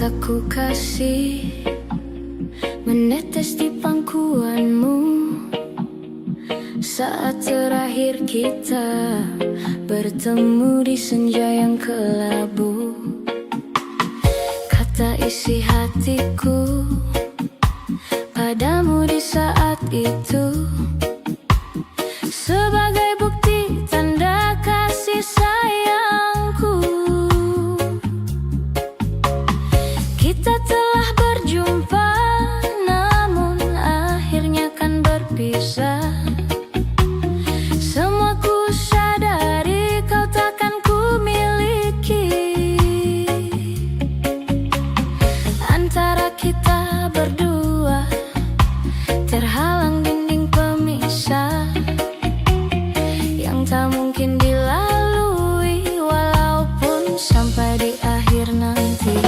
tak ku kasih menetes di pangkuanmu saat terakhir kita bertemu di senja yang kelabu. Kata isi hatiku padamu di saat itu sebagai bukti tanda kasih sayangku. Kita telah berjumpa, namun akhirnya kan berpisah. Semua ku sadari kau takkan ku miliki. Antara kita berdua terhalang dinding pemisah yang tak mungkin dilalui walaupun sampai di akhir nanti.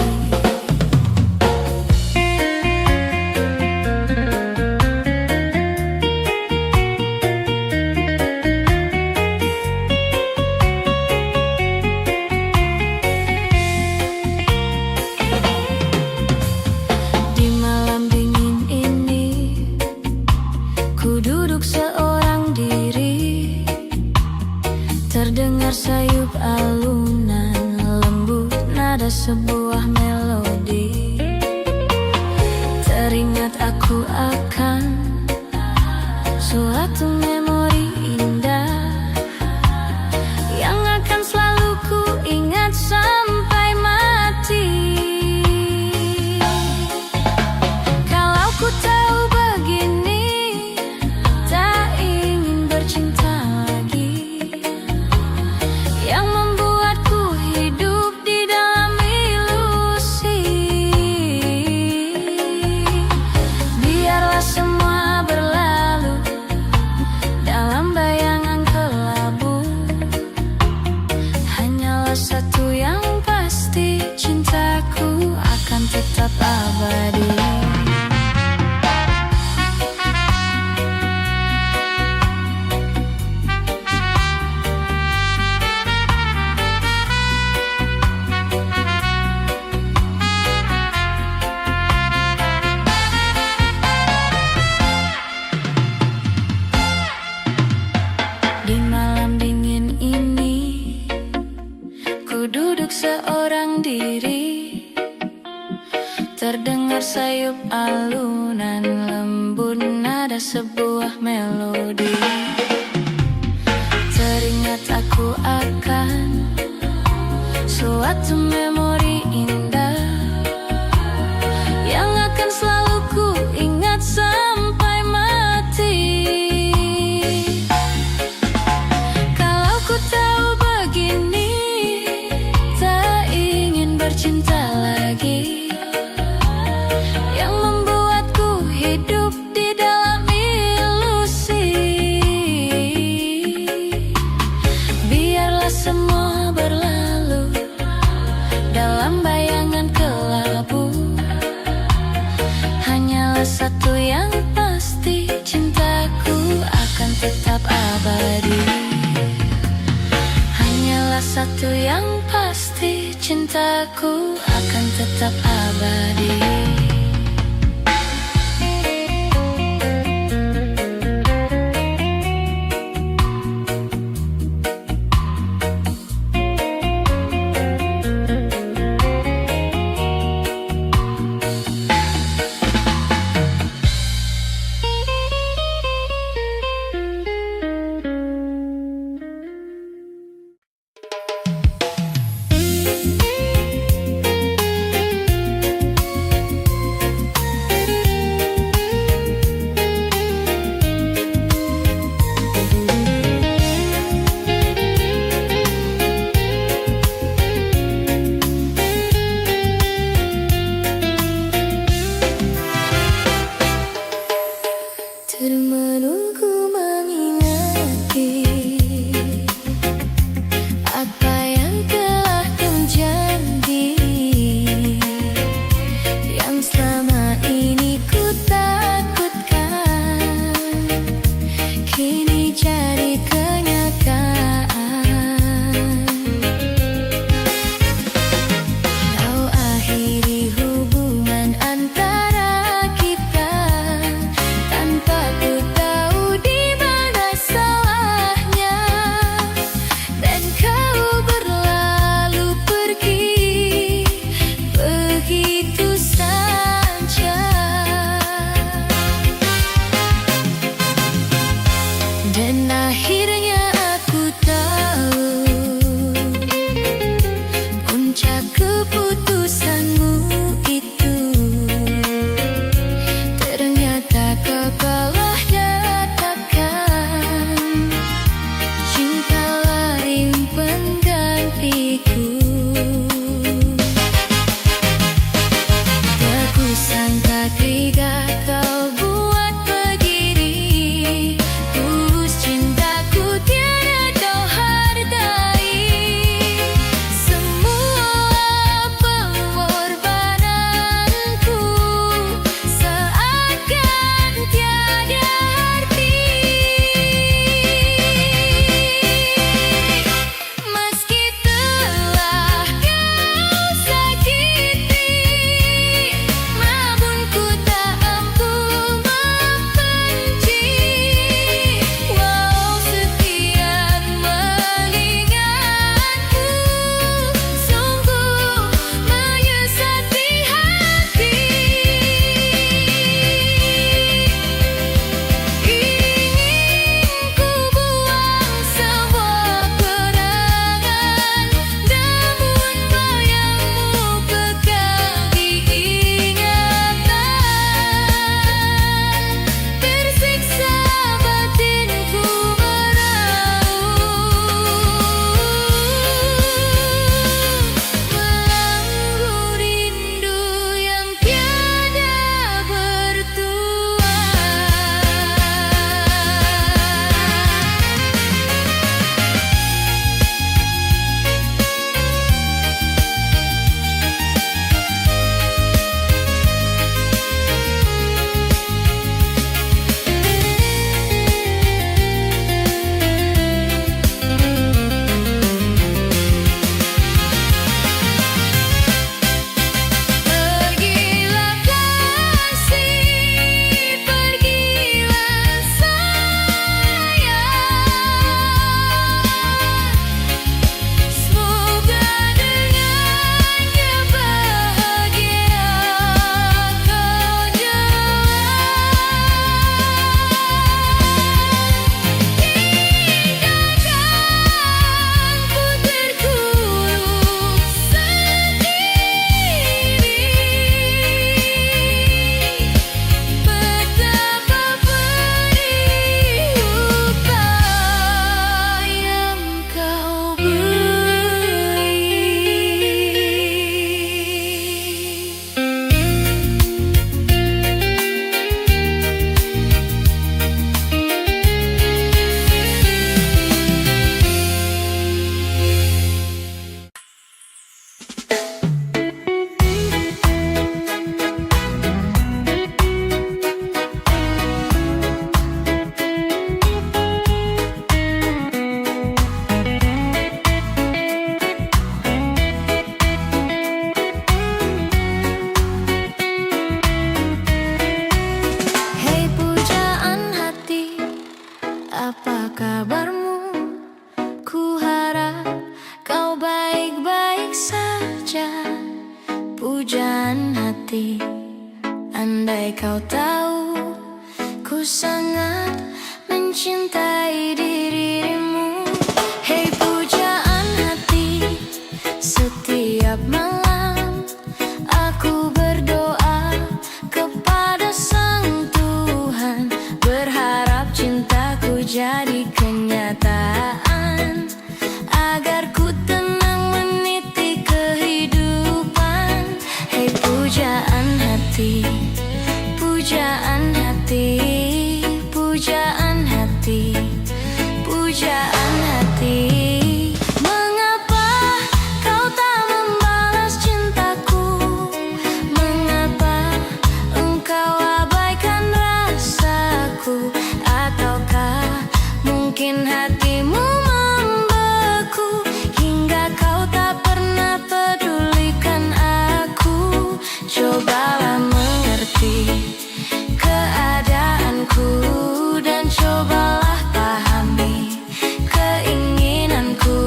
Di malam dingin ini ku duduk seorang diri, terdengar sayup alunan lembut nada sebuah melodi. Teringat aku akan suatu memori indah yang akan selalu ku ingat sampai mati. Kalau ku tahu begini, tak ingin bercinta lagi, yang membuatku hidup di dalam ilusi. Biarlah semua berlalu dalam bayangan kelabu. Hanyalah satu yang pasti, cintaku akan tetap abadi. Di malam dingin ini ku duduk seorang diri, terdengar sayup alunan lembut nada sebuah melodi. Teringat aku akan suatu memori indah yang akan selalu ku ingat sampai mati. Kalau ku tahu begini, tak ingin bercinta lagi, yang membuatku hidup di dalam ilusi. Biarlah semua berlalu dalam bayangan kelabu. Hanyalah satu yang pasti, cintaku akan tetap abadi. Hanyalah satu yang pasti, cintaku akan tetap abadi. hati. Andai kau tahu, ku sangat mencintai dirimu. Hei pujaan hati, setiap malam aku berdoa kepada Sang Tuhan, berharap cintaku jadi kenyataan, agar ku tenang meniti kehidupan. Hei pujaan hati, pujaan hati, pujaan hati, pujaan hati. Mengapa kau tak membalas cintaku? Mengapa engkau abaikan rasaku? Ataukah mungkin hatimu membeku, hingga kau tak pernah pedulikan aku? Cobalah mengerti keadaanku, dan cobalah pahami keinginanku.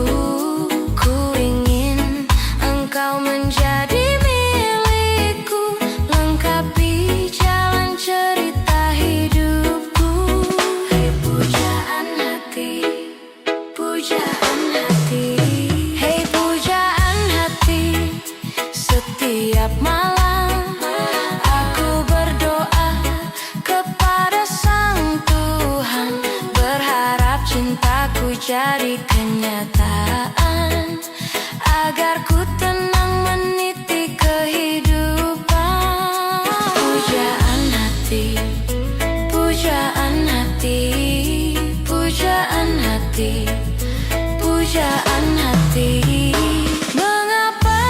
Ku ingin engkau menjadi milikku, lengkapi jalan cerita hidupku. Hei pujaan hati, pujaan hati, hei pujaan hati. Setiap malam aku berdoa kepada Sang Tuhan, berharap cintaku jadi kenyataan, agar ku tenang meniti kehidupan. Pujaan hati, pujaan hati, pujaan hati, pujaan hati. Mengapa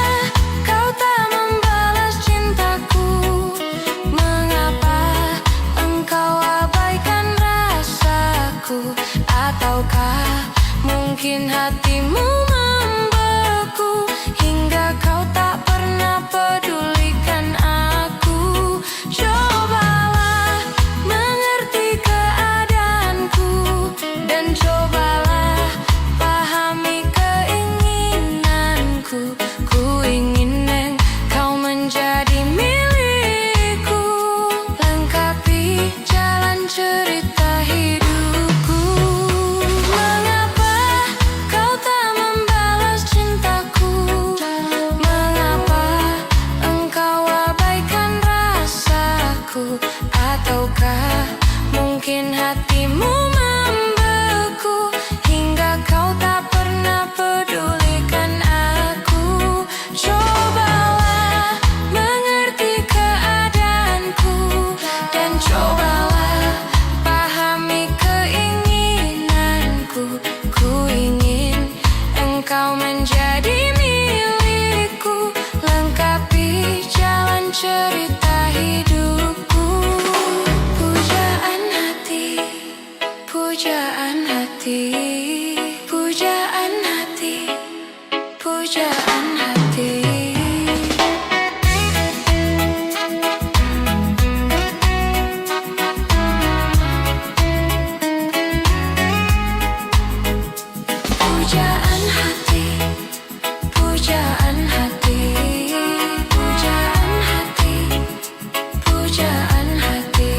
kau tak membalas cintaku? Mengapa engkau abaikan rasaku? Ataukah mungkin hatimu membeku, hingga kau tak pernah pedulikan aku? Cobalah mengerti keadaanku, dan cobalah pahami keinginanku. Ku ingin engkau menjadi milikku, lengkapi jalan cerita hidupku. Mengapa kau tak membalas cintaku? Mengapa engkau abaikan rasaku? Ataukah mungkin hatimu membeku, hingga kau tak pernah pedulikan aku? Cobalah mengerti keadaanku, dan cobalah pahami keinginanku. Ku ingin engkau menjadi milikku, lengkapi jalan cerita hidupku. Pujaan hati, pujaan hati, pujaan hati, pujaan hati. Pujaan hati, pujaan hati, pujaan hati, pujaan hati.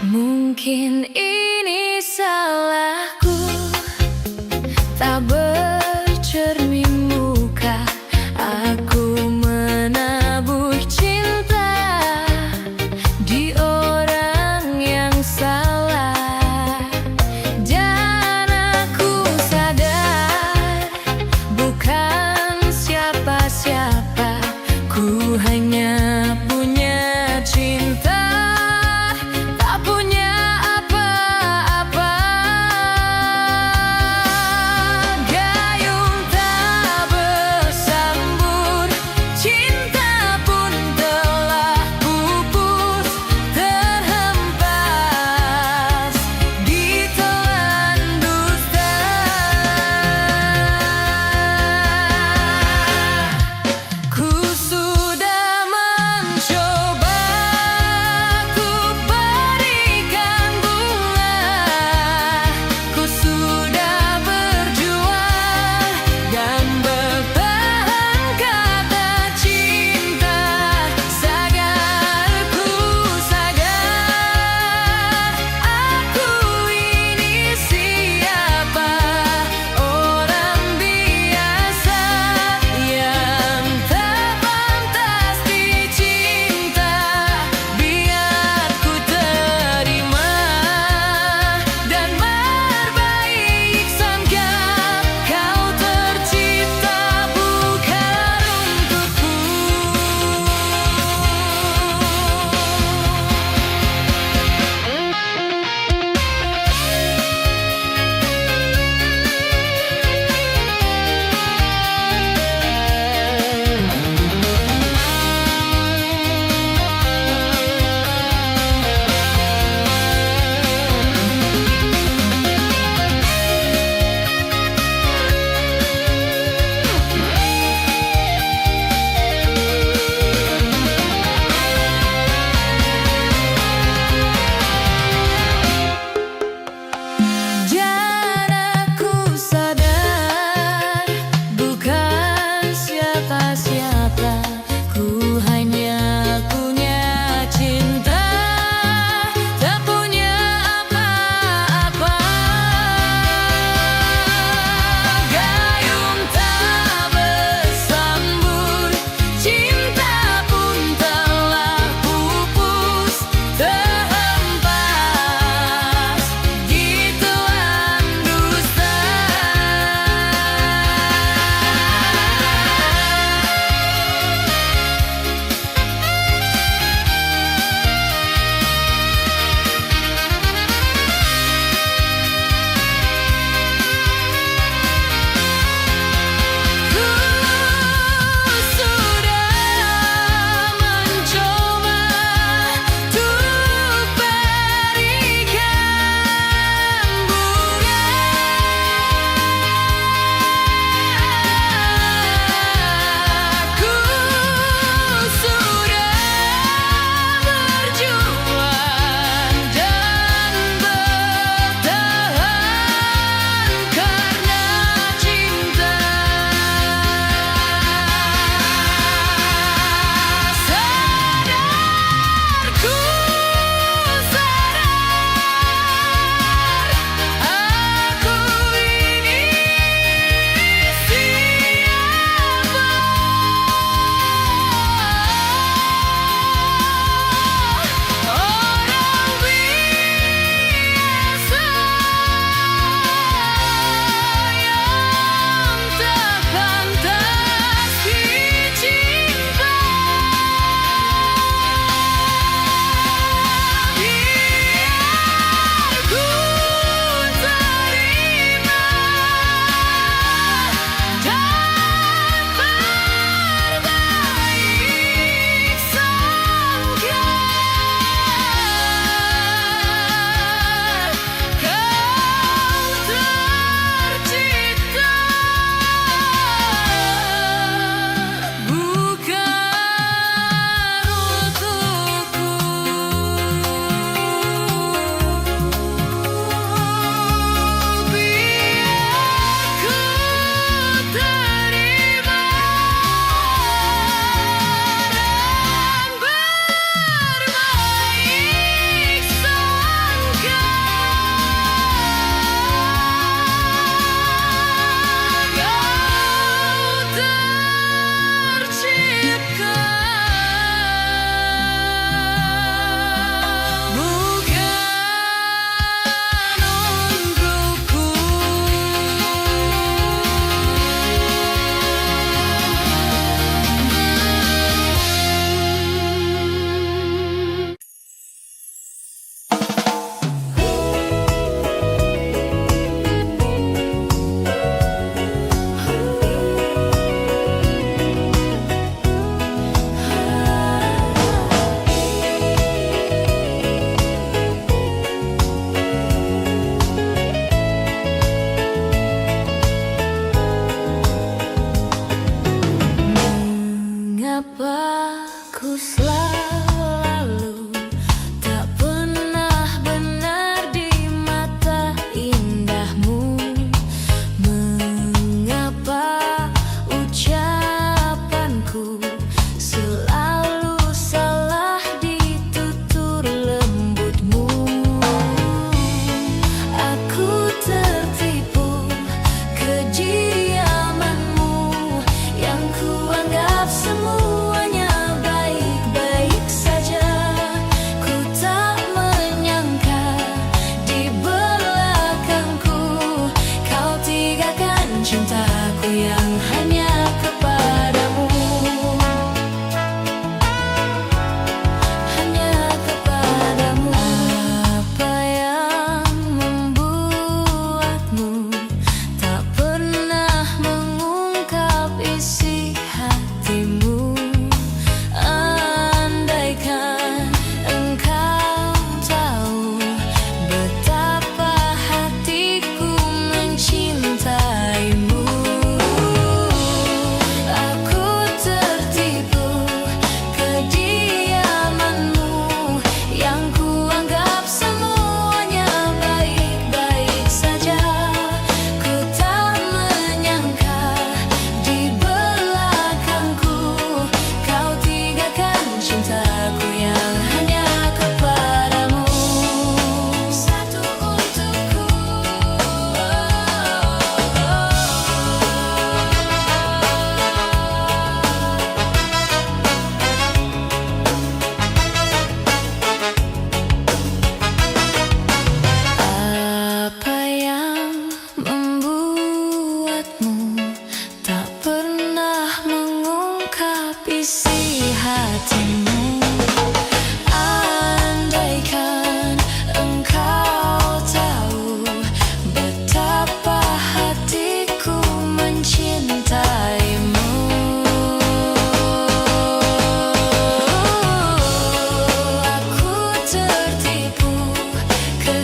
Mungkin ini salahku, tak bercermin muka. Aku menabuh cinta di orang yang salah, dan aku sadar bukan siapa-siapa. Ku hanya punya cinta, tak punya apa-apa.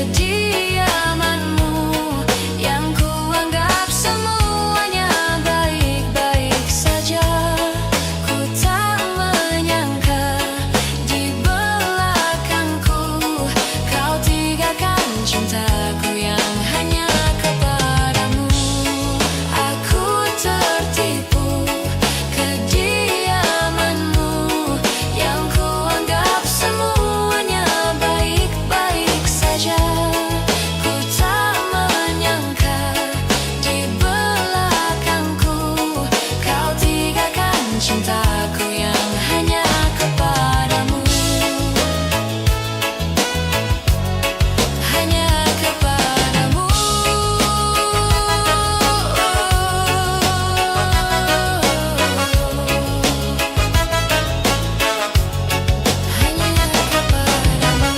kediamanmu yang kuanggap semuanya baik-baik saja. Ku tak menyangka di belakangku kau tinggalkan cintaku yang hanya kepadamu. Aku tertipu kediamanmu yang kuanggap semuanya baik-baik saja. Ku tak menyangka di belakangku kau tinggalkan cintaku yang hanya kepadamu. Hanya kepadamu. Hanya kepadamu.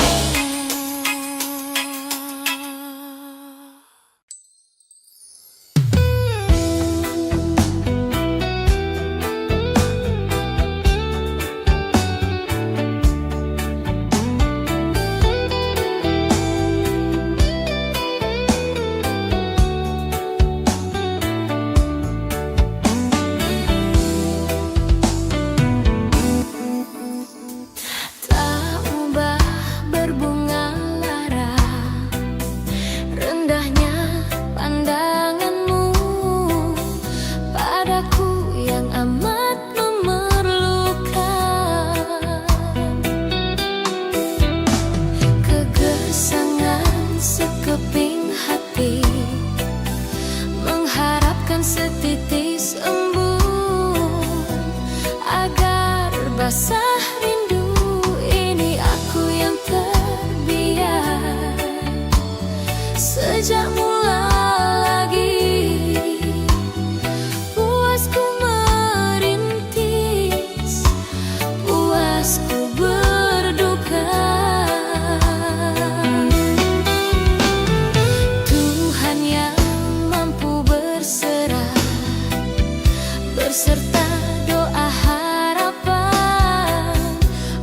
Tak ubah berbunga lara, rendahnya pandanganmu padaku yang amat memerlukan. Kegersangan sekeping hati mengharapkan setitis embun agar basah rindu ini. Aku yang terbiar sejak mula lagi, puasku merintis, puasku berduka. Tuhan yang mampu berserah berserta doa harapan,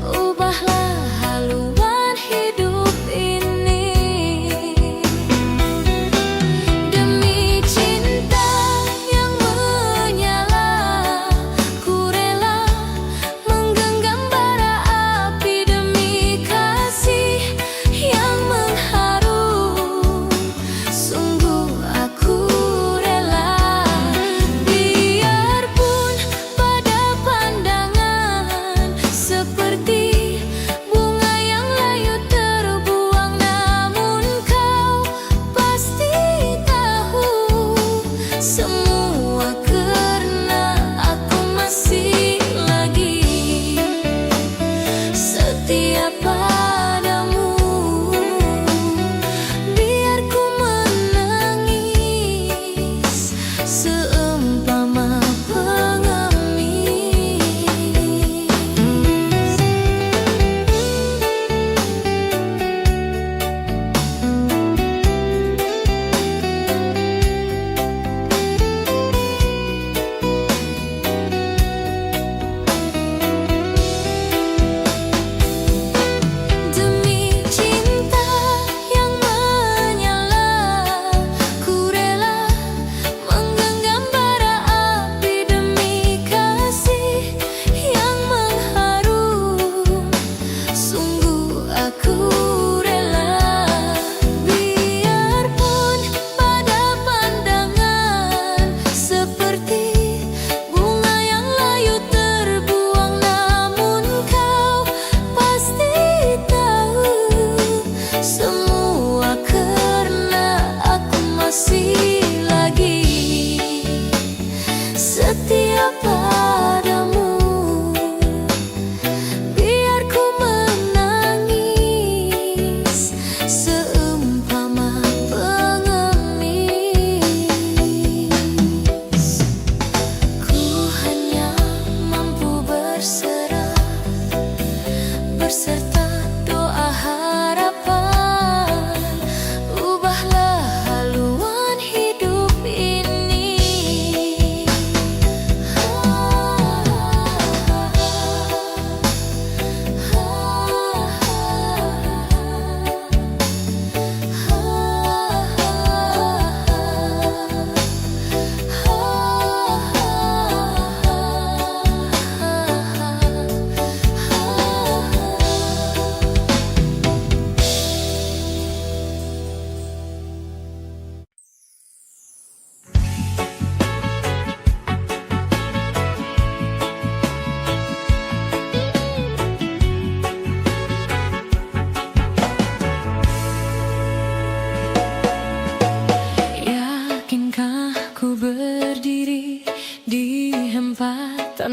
ubahlah haluan hidup ini.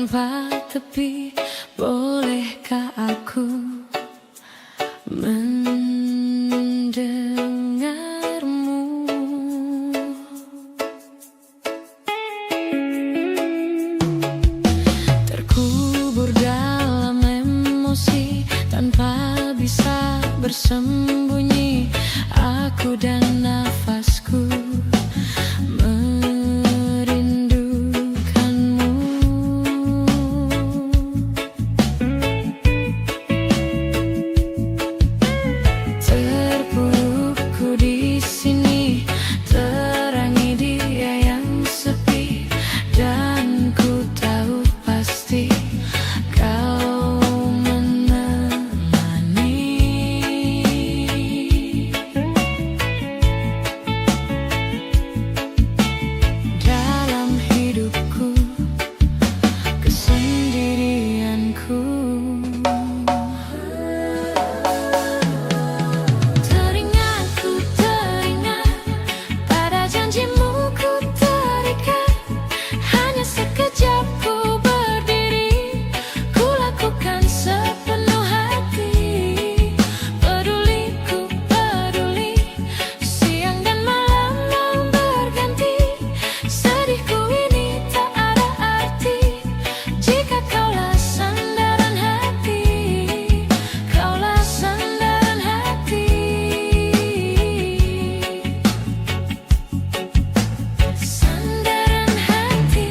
tanpa tepi. Bolehkah aku mendengarmu? Terkubur dalam emosi tanpa bisa bersembunyi, aku dan nafasku merindukanmu. Terpurukku di sini, terangi dia yang sepi, dan ku tahu pasti kau menemani. Dalam hidupku, kesendirianku. Teringat, ku teringat pada janjimu, ku terikat. Hanya sekejap ku berdiri, ku lakukan sepenuh hati. Peduli, ku peduli, siang dan malam mau berganti. Sedihku ini tak ada arti jika kaulah sandaran hati. Kaulah sandaran hati. Sandaran hati.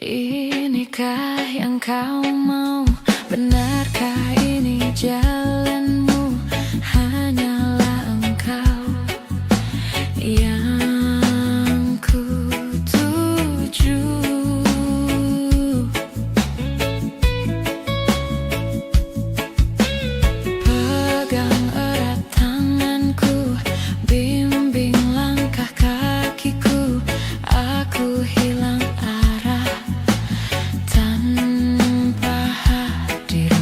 Inikah yang kau mau? Benarkah ini jalanmu? Hanyalah engkau yang ku tuju. Pegang erat tanganku, bimbing langkah kakiku. Aku hilang arah tanpa hadirmu.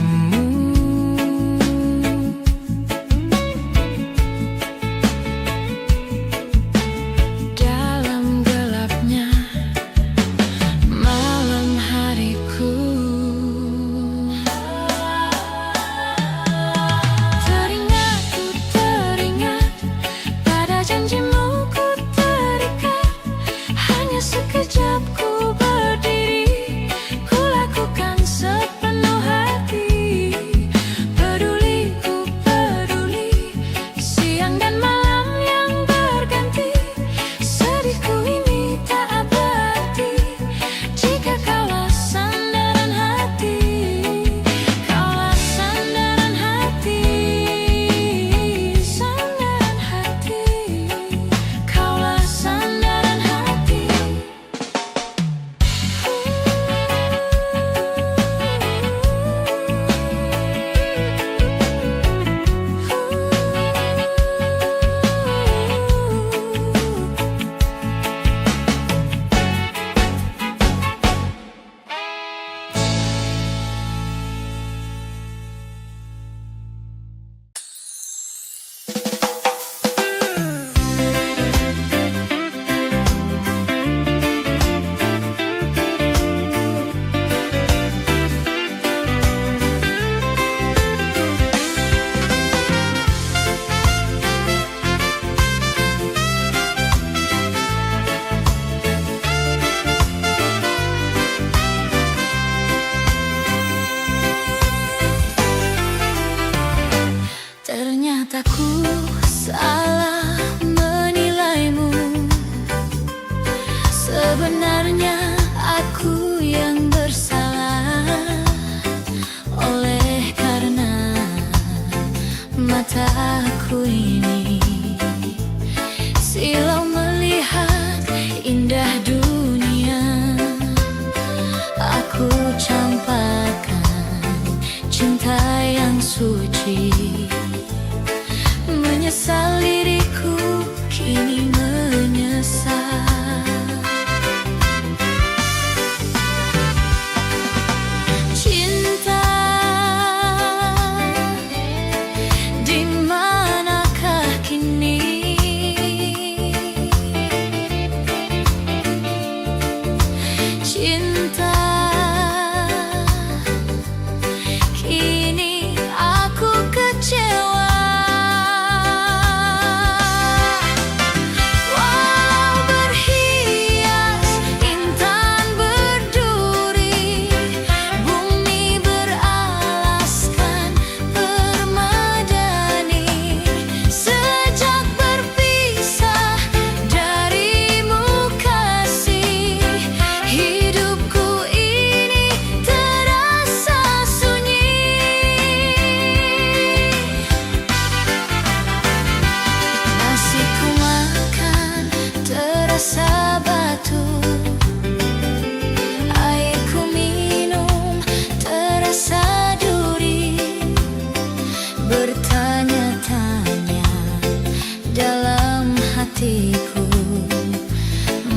hatiku.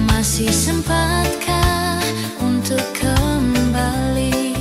Masih sempatkah untuk kembali?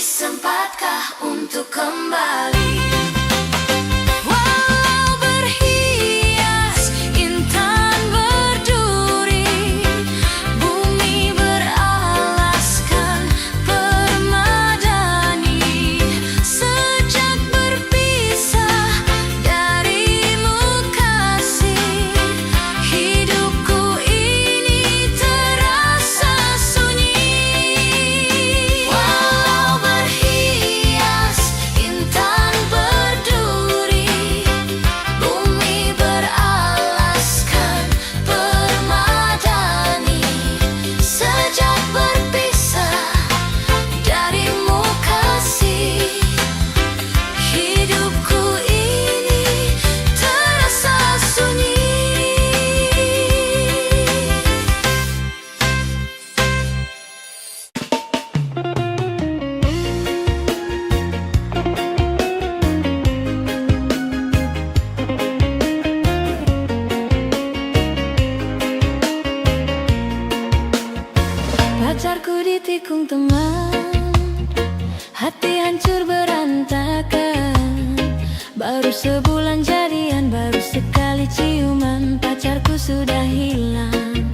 Sempatkah untuk kembali? Walau berhias intan berduri, bumi beralaskan permadani. Sejak berpisah darimu kasih, hidupku ini terasa sunyi. Pacarku ditikung teman, hati hancur berantakan. Baru sebulan jadian, baru sekali ciuman, pacarku sudah hilang.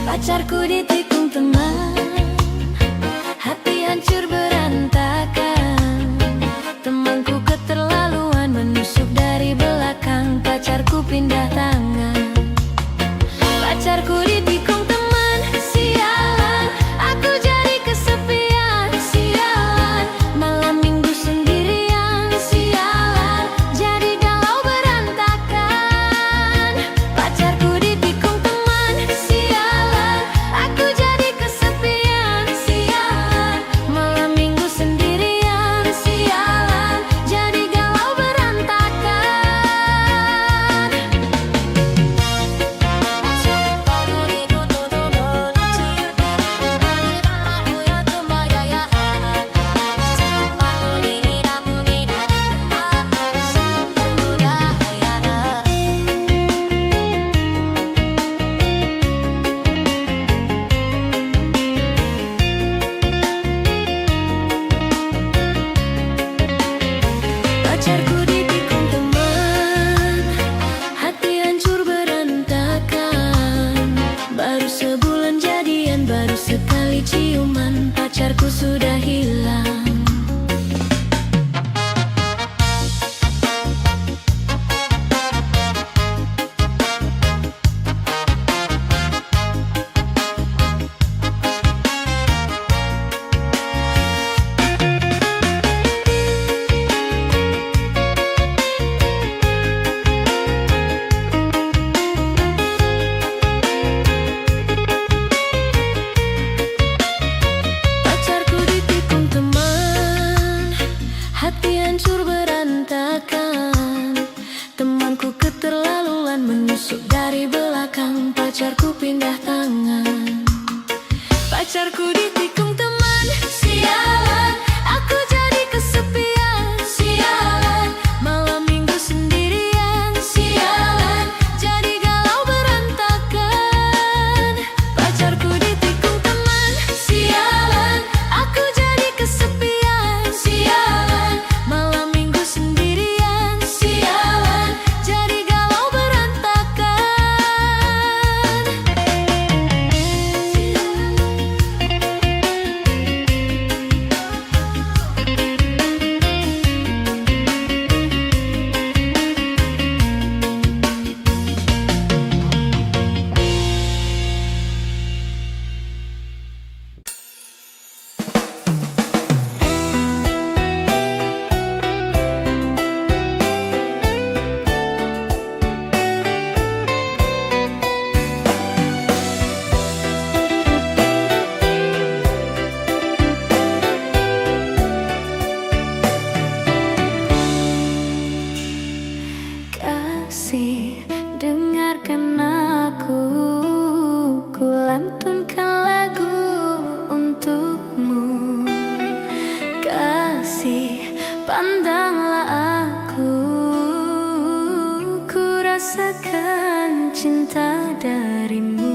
Pacarku ditikung teman, hati hancur berantakan. Temanku keterlaluan, menusuk dari belakang, pacarku pindah tangan. Pacarku ditikung teman, sialan, aku jadi kesepian, sialan. Malam minggu sendirian, sialan, jadi galau berantakan. Pacarku ditikung teman, sialan, aku jadi kesepian, sialan. Malam minggu sendirian, sialan, jadi galau berantakan. Pacarku ditikung teman, hati hancur berantakan. Baru sebulan jadian, baru sekali ciuman, pacarku sudah hilang. Pacarku ditikung teman, hati hancur berantakan. Temanku keterlaluan, menusuk dari belakang, pacarku pindah tangan. Pacarku ditikung teman, sialan, aku jadi kesepian, sialan. Malam minggu sendirian, sialan. kasih, dengarkan aku, ku lantunkan lagu untukmu. Kasih, pandanglah aku, ku rasakan cinta darimu.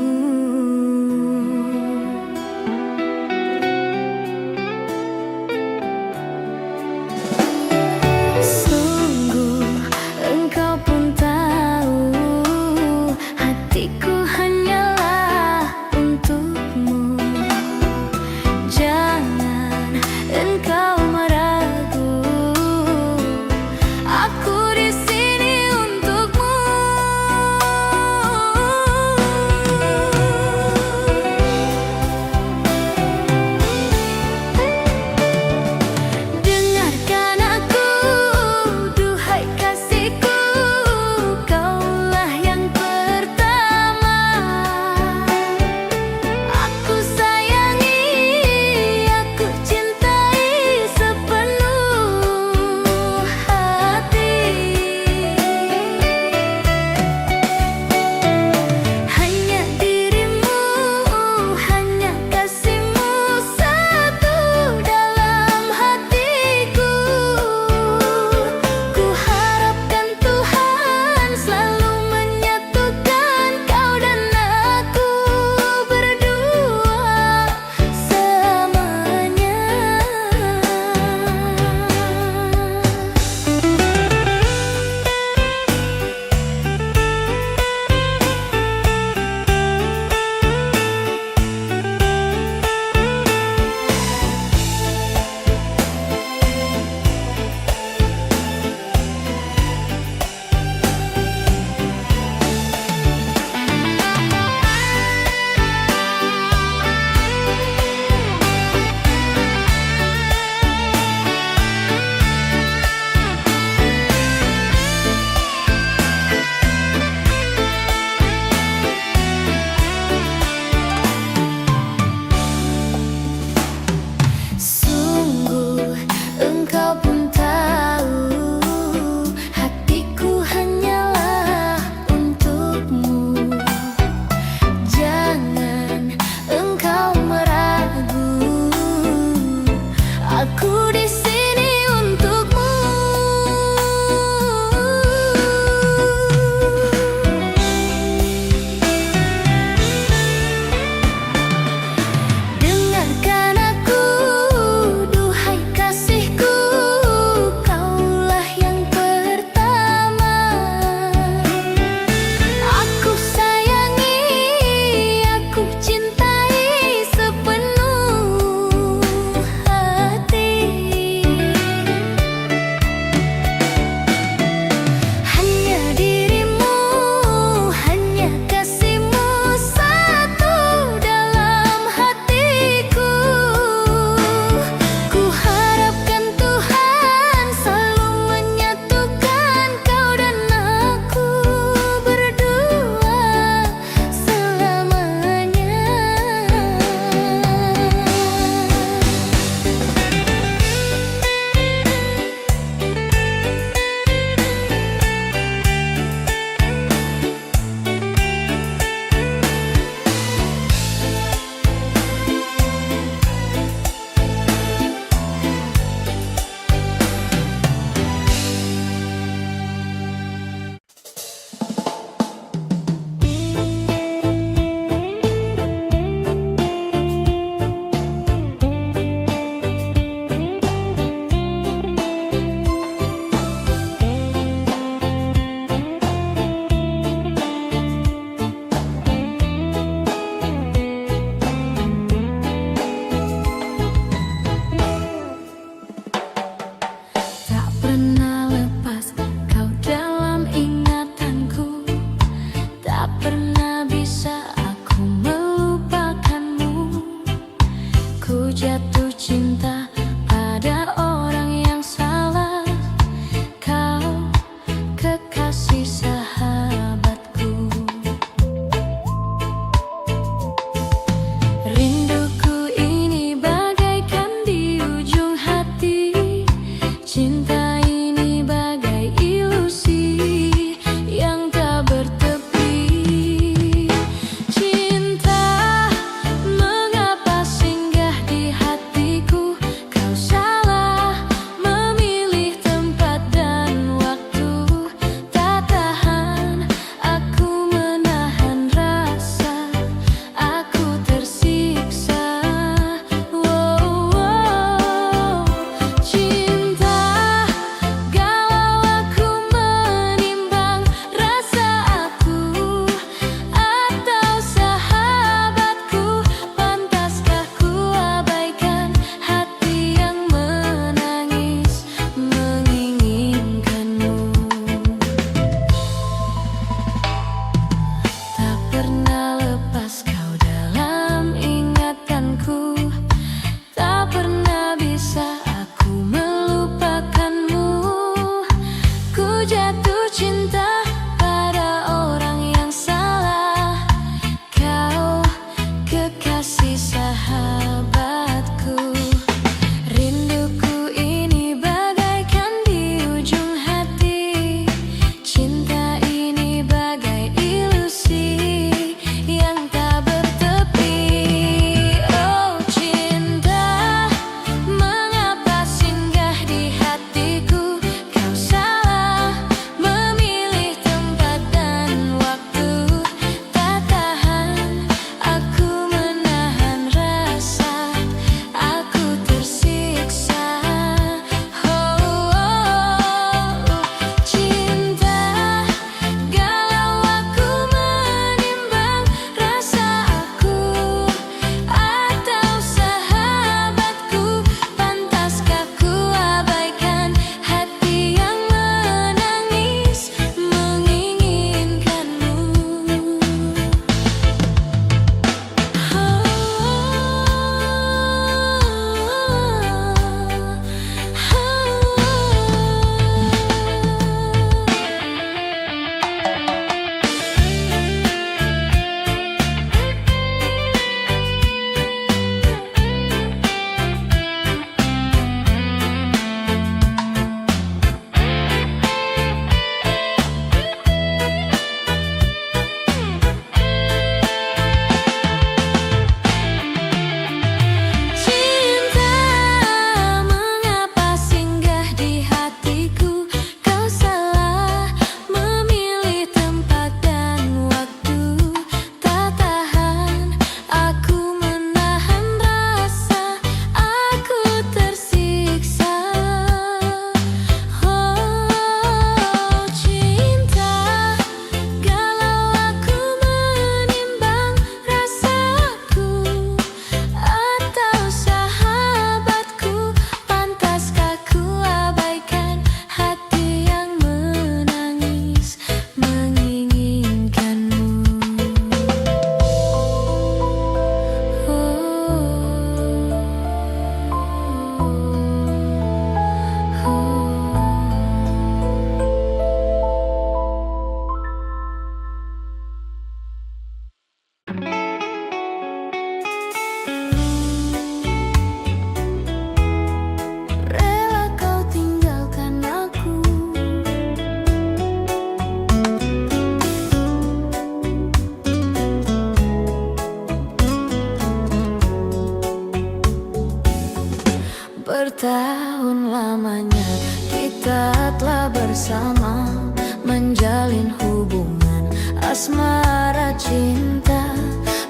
asmara cinta.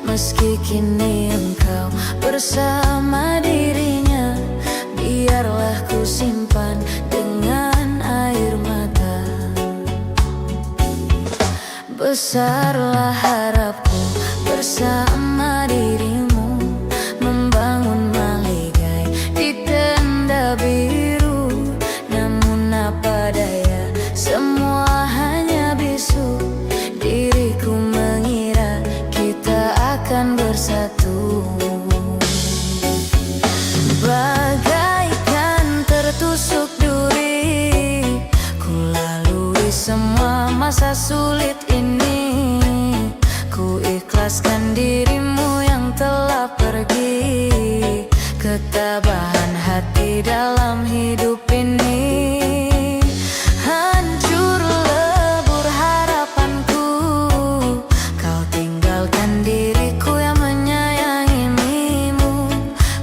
Meski kini engkau bersama dirinya, biarlah ku simpan dengan air mata. Besarlah harapku bersama dirimu, membangun maligai di tenda biru. Namun apa daya, semua hanya bisu. Diriku mengira kita akan bersatu. Bagaikan tertusuk duri, ku lalui semua masa sulit ini. Ku ikhlaskan dirimu yang telah pergi, ketabahan hati dalam hidup ini. Hancur lebur harapanku, kau tinggalkan diriku yang menyayangimu.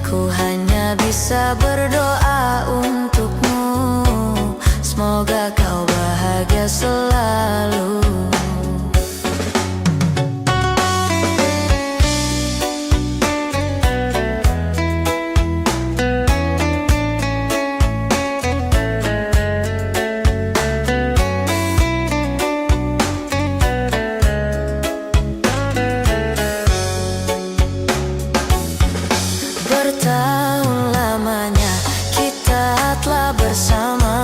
Ku hanya bisa berdoa untukmu, semoga kau bahagia selalu. Bertahun lamanya kita telah bersama,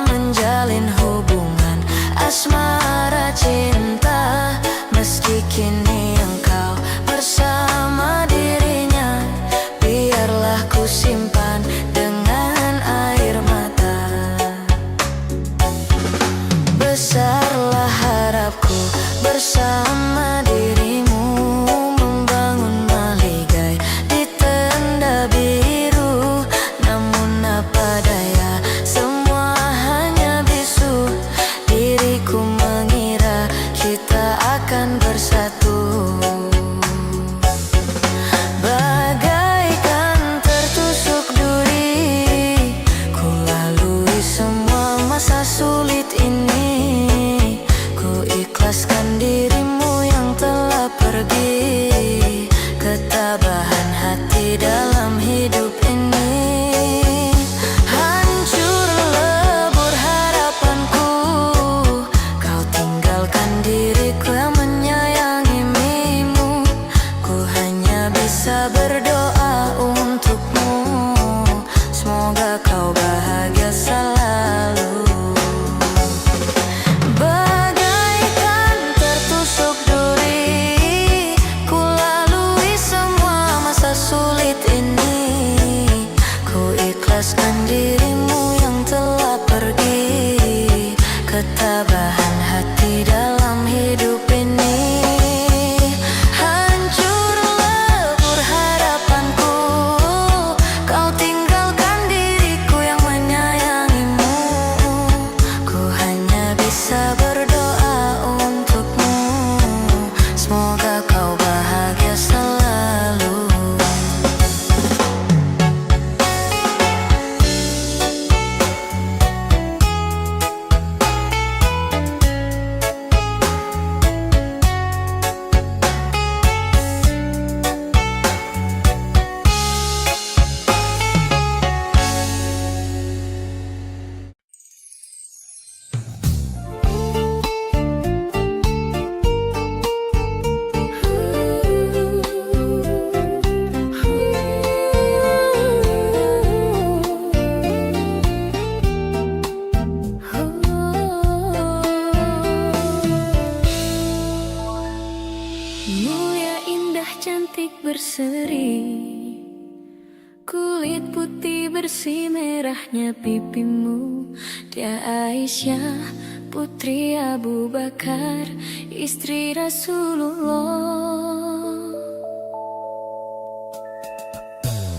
menjalin hubungan asmara cinta. Meski kini engkau bersama dirinya, biarlah ku simpan dengan air mata. Besarlah harapku bersama dirimu, membangun maligai di tenda biru. Namun apa daya, semua hanya bisu. Diriku mengira kita akan bersatu. Bagaikan tertusuk duri, ku lalui semua masa sulit ini. Ku ikhlaskan dirimu yang telah pergi, ketabahan hati dalam hidup ini. Hancur lebur harapanku, kau tinggalkan diriku yang menyayangimu. Ku hanya bisa berdoa untukmu, semoga kau bahagia selalu. Bagaikan tertusuk duri, ku lalui semua masa sulit ini. Ku ikhlaskan dirimu yang telah pergi, ketabahan hati dalam hidup ini. Hancur lebur harapanku, kau tinggalkan diriku yang menyayangimu. Ku hanya bisa berdoa untukmu, semoga kau bahagia selalu. Mulia, indah, cantik, berseri, kulit putih bersih, merahnya pipimu. Dia Aisyah, putri Abu Bakar, istri Rasulullah.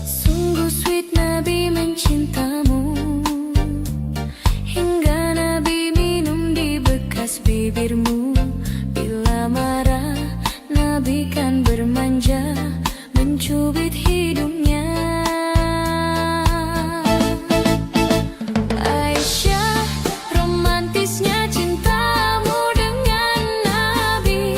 Sungguh sweet Nabi mencintamu, hingga Nabi minum di bekas bibirmu. Bila marah Nabi kan bermanja, mencubit hidungnya. Aisyah, romantisnya cintamu dengan Nabi.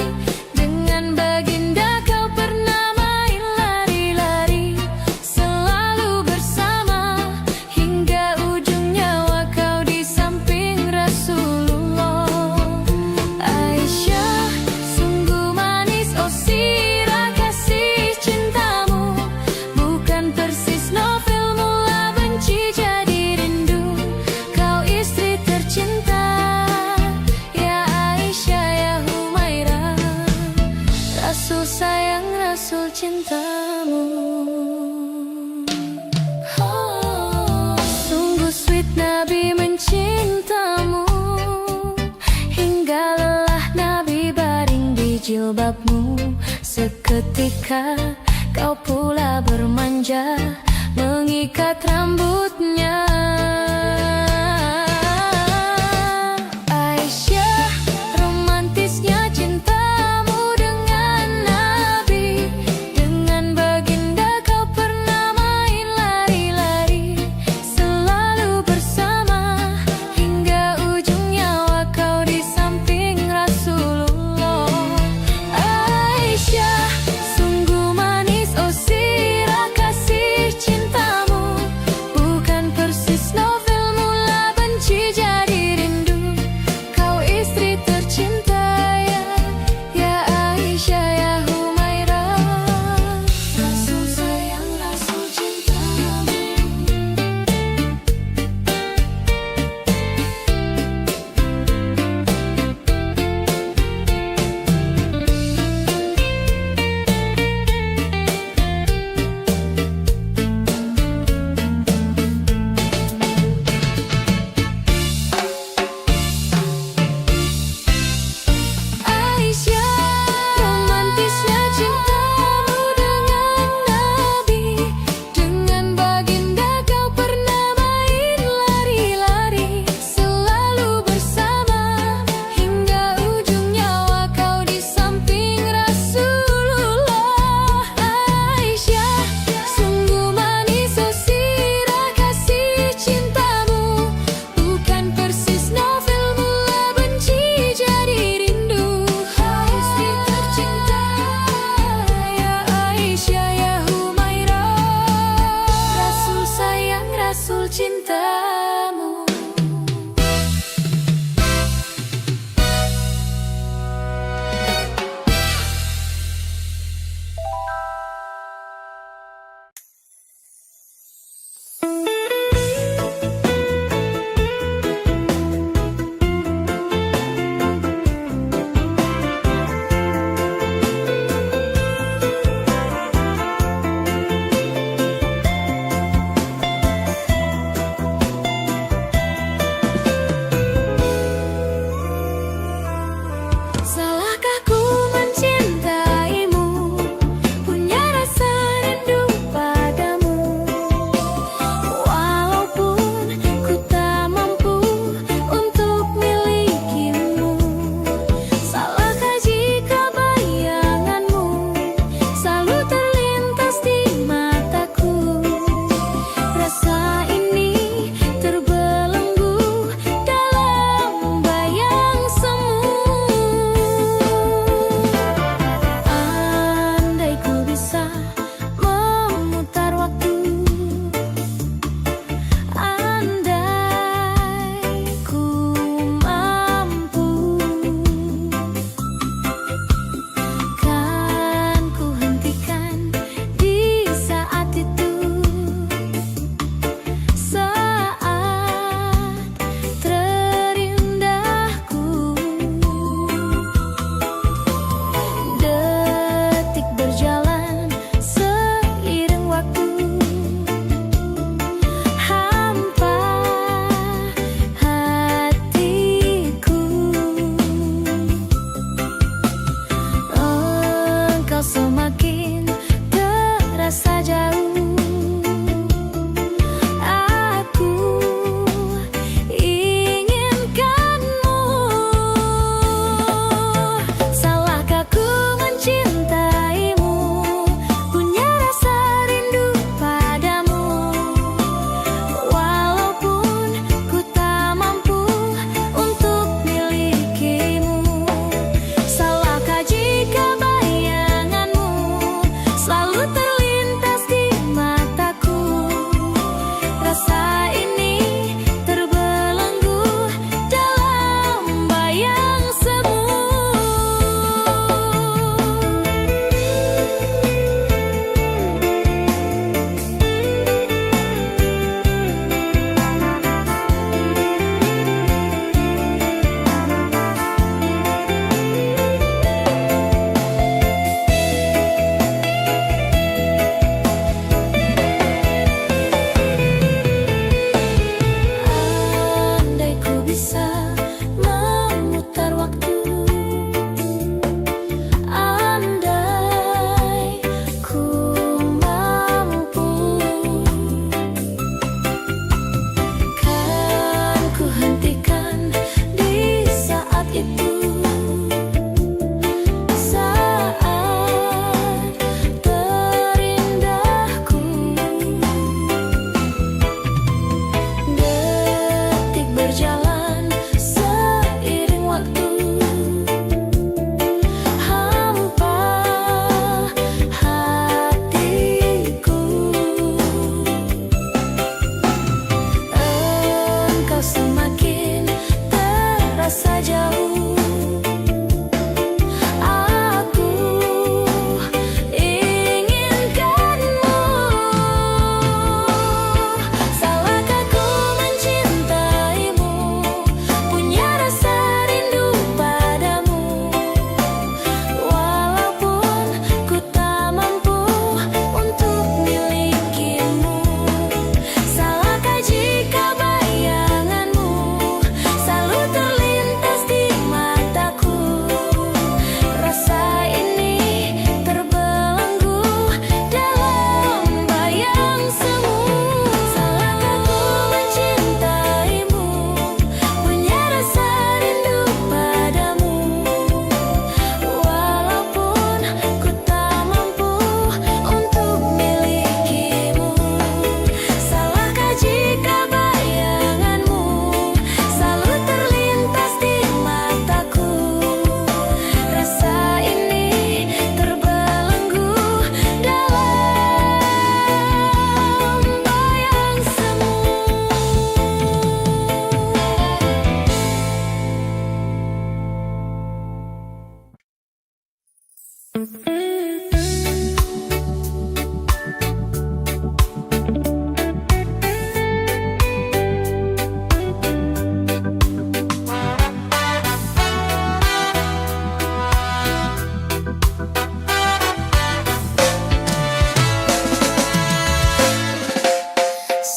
sayang Rasul cintamu. Sungguh sweet Nabi mencintamu, hingga lelah Nabi baring di jilbabmu. Seketika kau pula bermanja, mengikat rambutnya. Aisyah, romantisnya cintamu dengan Nabi. Dengan baginda kau pernah main lari-lari, selalu bersama hingga ujung nyawa kau di samping Rasulullah. Aisyah, sungguh manis oh sirah kasih cintamu, bukan persis novel mula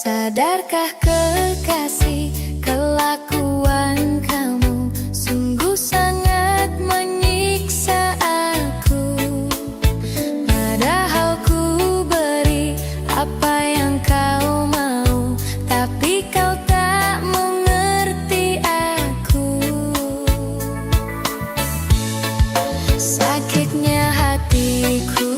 Sadarkah kekasih, kelakuan kamu sungguh sangat menyiksa aku. Padahal ku beri apa yang kau mau, tapi kau tak mengerti aku. Sakitnya hatiku